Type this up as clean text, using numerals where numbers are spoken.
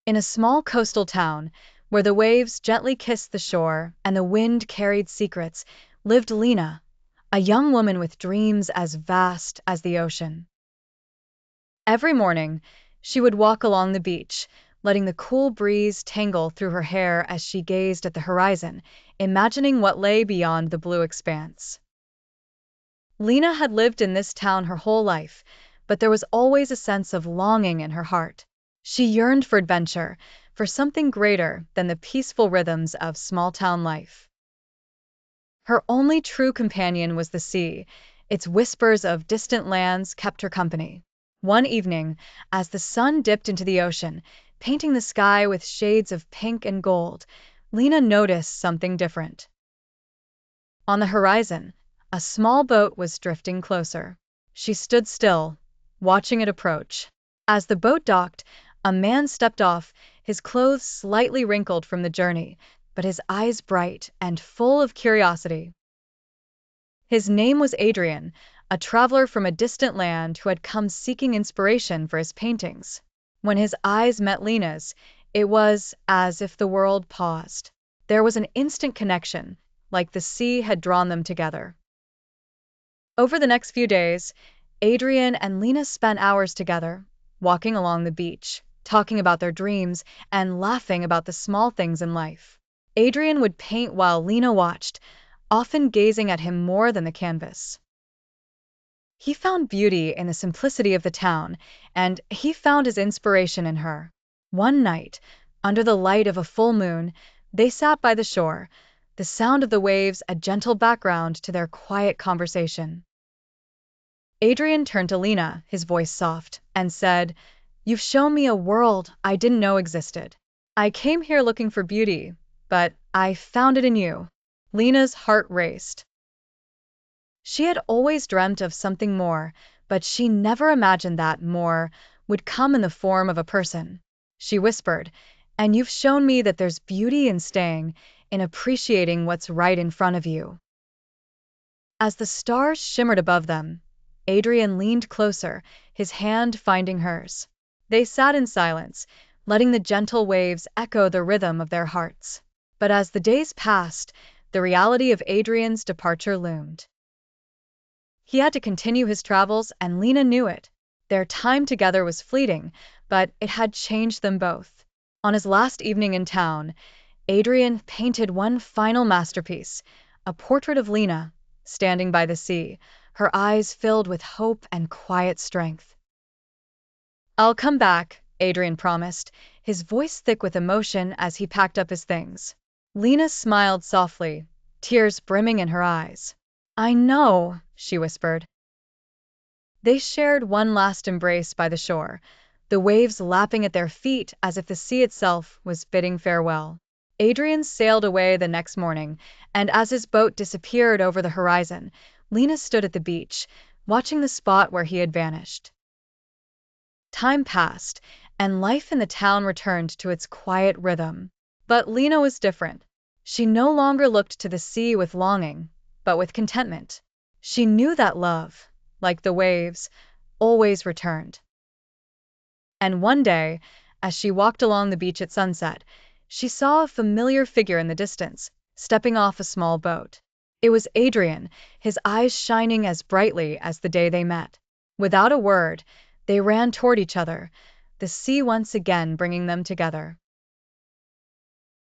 In a small coastal town, where the waves gently kissed the shore and the wind carried secrets, lived Lina, a young woman with dreams as vast as the ocean. Every morning, she would walk along the beach, letting the cool breeze tangle through her hair as she gazed at the horizon, imagining what lay beyond the blue expanse. Lina had lived in this town her whole life, but there was always a sense of longing in her heart. She yearned for adventure, for something greater than the peaceful rhythms of small-town life. Her only true companion was the sea. Its whispers of distant lands kept her company. One evening, as the sun dipped into the ocean, painting the sky with shades of pink and gold, Lina noticed something different. On the horizon, a small boat was drifting closer. She stood still, watching it approach. As the boat docked, a man stepped off, his clothes slightly wrinkled from the journey, but his eyes bright and full of curiosity. His name was Adrian, a traveler from a distant land who had come seeking inspiration for his paintings. When his eyes met Lina's, it was as if the world paused. There was an instant connection, like the sea had drawn them together. Over the next few days, Adrian and Lina spent hours together, walking along the beach, talking about their dreams, and laughing about the small things in life. Adrian would paint while Lina watched, often gazing at him more than the canvas. He found beauty in the simplicity of the town, and he found his inspiration in her. One night, under the light of a full moon, they sat by the shore, the sound of the waves a gentle background to their quiet conversation. Adrian turned to Lina, his voice soft, and said, "You've shown me a world I didn't know existed. I came here looking for beauty, but I found it in you." Lina's heart raced. She had always dreamt of something more, but she never imagined that more would come in the form of a person. She whispered, "And you've shown me that there's beauty in staying, in appreciating what's right in front of you." As the stars shimmered above them, Adrian leaned closer, his hand finding hers. They sat in silence, letting the gentle waves echo the rhythm of their hearts. But as the days passed, the reality of Adrian's departure loomed. He had to continue his travels, and Lina knew it. Their time together was fleeting, but it had changed them both. On his last evening in town, Adrian painted one final masterpiece, a portrait of Lina, standing by the sea, her eyes filled with hope and quiet strength. "I'll come back," Adrian promised, his voice thick with emotion as he packed up his things. Lina smiled softly, tears brimming in her eyes. "I know," she whispered. They shared one last embrace by the shore, the waves lapping at their feet as if the sea itself was bidding farewell. Adrian sailed away the next morning, and as his boat disappeared over the horizon, Lina stood at the beach, watching the spot where he had vanished. Time passed, and life in the town returned to its quiet rhythm. But Lina was different. She no longer looked to the sea with longing, but with contentment. She knew that love, like the waves, always returned. And one day, as she walked along the beach at sunset, she saw a familiar figure in the distance, stepping off a small boat. It was Adrian, his eyes shining as brightly as the day they met. Without a word, they ran toward each other, the sea once again bringing them together.